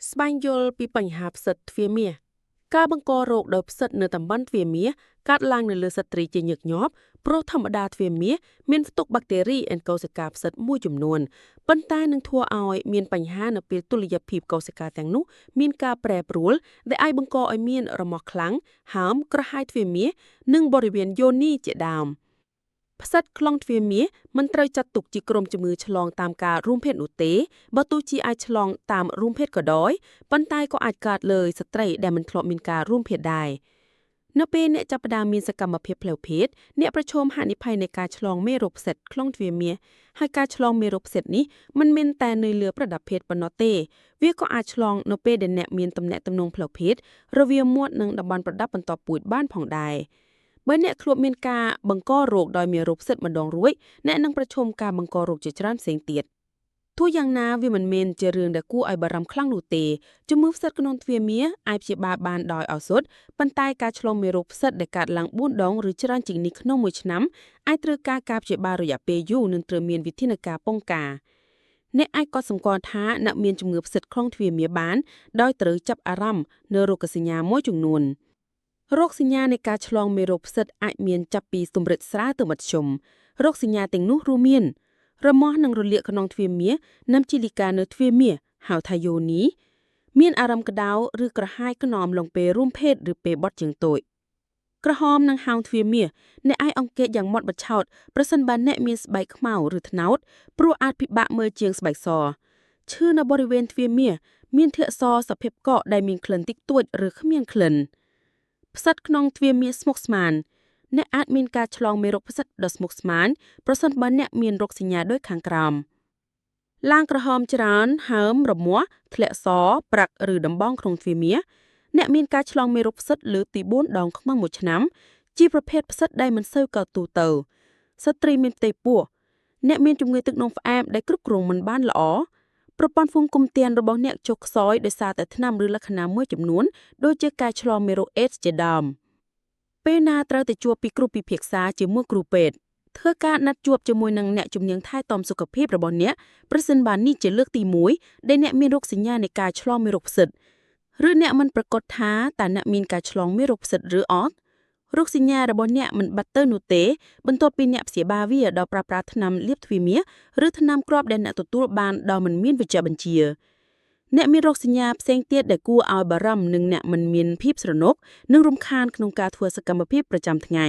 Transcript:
ស្វែងយល់ពីបញ្ហាផ្សិតទ្វារមាសការបង្ករោគដោយផ្សិតនៅតំបន់ទ្វារមាសកាត់ឡើងនៅលើស្ត្រីជាញឹកញាប់ព្រោះធម្មតាទ្វារមាសមានផ្ទុកបាក់តេរីអេនកោសិកាផ្សិតមួយចំនួនប៉ុន្តែនឹងធ្វើឲ្យមានបញ្ហានៅពេលតុល្យភាពកោសិកាទាំងនោះមានការប្រែប្រួលដែលអាចបង្កឲ្យមានរមាស់ខ្លាំងហើមក្រហាយទ្វារមាសនិងបរិវេណយោនីជាដើមផ្សិតខ្លងទ្វារមាសមិនត្រូវចាត់ទុកជាក្រុមជំងឺឆ្លងតាមការរួមភេទនោះទេបើទោះជាអាចឆ្លងតាមរួមភេទក៏ដោយប៉ុន្តែក៏អាចកើតលើស្ត្រីដែលមិនធ្លាប់មានការរួមភេទដែរនៅពេលអ្នកចាប់ផ្ដើមមានសកម្មភាពផ្លូវភេទអ្នកប្រឈមហានិភ័យនៃការឆ្លងមេរោគផ្សិតខ្លងទ្វារមាសហើយការឆ្លងមេរោគផ្សិតនេះមិនមែនតែនៅលើប្រដាប់ភេទប៉ុណ្ណោះទេវាក៏អាចឆ្លងនៅពេលដែលអ្នកមានទំនាក់ទំនងផ្លូវភេទរវាងមាត់និងតំបន់ប្រដាប់បន្តពូជបានផងដែរបើអ្នកធ្លាប់មានការបង្ករោគដោយមេរោគផ្សិតម្ដងរួចអ្នកនឹងប្រឈមការបង្ករោគជាច្រើនផ្សេងទៀតទោះយ៉ាងណាវាមិនមែនជារឿងដែលគួរឲ្យបារម្ភខ្លាំងនោះទេជំងឺផ្សិតក្នុងទ្វារមាសអាចព្យាបាលបានដោយឱសថប៉ុន្តែការឆ្លងមេរោគផ្សិតដែលកើតឡើង4ដងឬច្រើនជាងនេះក្នុងមួយឆ្នាំអាចត្រូវការការព្យាបាលរយៈពេលយូរនិងត្រូវមានវិធានការป้องกันអ្នកអាចកត់សម្គាល់ថាអ្នកមានជំងឺផ្សិតក្នុងទ្វារមាសបានដោយត្រូវចាប់អារម្មណ៍នៅរោគសញ្ញាមួយចំនួនរោគសញ្ញានៃការឆ្លងមេរោគផ្សិតអាចមានចាប់ពីកម្រិតស្រាលទៅមធ្យមរោគសញ្ញាទាំងនោះរួមមានរមាស់និងរលាកក្នុងទ្វារមាសនិងជីលីកានៅទ្វារមាសហៅថាយោនីមានអារម្មណ៍ក្តៅឬក្រហាយក្នមលងពេលរួមភេទឬពេលបត់ជើងតូចក្រហមនិងហោងទ្វារមាសអ្នកអាចអង្កេតយ៉ាងម៉ត់បច្ឆោតប្រសិនបើអ្នកមានស្បែកខ្មៅឬត្នោតព្រោះអាចពិបាកមើលជាងស្បែកសឈឺនៅបរិវេណទ្វារមាសមានធាតុសសភាពកកដែលមានក្លិនតិចតួចឬគ្មានក្លិនផ្សិតក្នុងទ្វារមាសស្មុគស្មាញអ្នកអាចមានការឆ្លងមេរោគផ្សិតដ៏ស្មុគស្មាញប្រសិនបើអ្នកមានរោគសញ្ញាដូចខាងក្រោមឡាងក្រហមច្រើនហើមរមាស់ធ្លាក់សប្រាក់ឬដំបងក្នុងទ្វារមាសអ្នកមានការឆ្លងមេរោគផ្សិតលើសពី4ដងក្នុងមួយឆ្នាំជាប្រភេទផ្សិតដែលមិនសូវកើតទូទៅស្ត្រីមានផ្ទៃពោះអ្នកមានជំងឺទឹកនោមផ្អែមដែលគ្រប់គ្រងមិនបានល្អប្រព័ន្ធហ្វូមគុំទានរបស់អ្នកចុះខ្សោយដោយសារតែថ្នាំឬលក្ខណៈមួយចំនួនដូចជាការឆ្លងមេរោគអេដស៍ជាដើមពេលណាត្រូវទៅជួបពីគ្រូពិភាក្សាជាមួយគ្រូពេទ្យធ្វើការណាត់ជួបជាមួយនឹងអ្នកជំនាញថែទាំសុខភាពរបស់អ្នកប្រសិនបើនេះជាលើកទី1ដែលអ្នកមានរោគសញ្ញានៃការឆ្លងមេរោគផ្សិតឬអ្នកមិនប្រកាសថាតើអ្នកមានការឆ្លងមេរោគផ្សិតឬអត់រោគសញ្ញារបស់អ្នកមិនបាត់ទៅនោះទេបន្ទាប់ពីអ្នកព្យាបាលវាដោយប្រើប្រាស់ថ្នាំលាបទ្វារមាសឬថ្នាំគ្រាប់ដែលអ្នកទទួលបានដោយមិនមានវេជ្ជបញ្ជាអ្នកមានរោគសញ្ញាផ្សេងទៀតដែលគួរឲ្យបារម្ភនិងអ្នកមិនមានភាពស្រណុកនិងរំខានក្នុងការធ្វើសកម្មភាពប្រចាំថ្ងៃ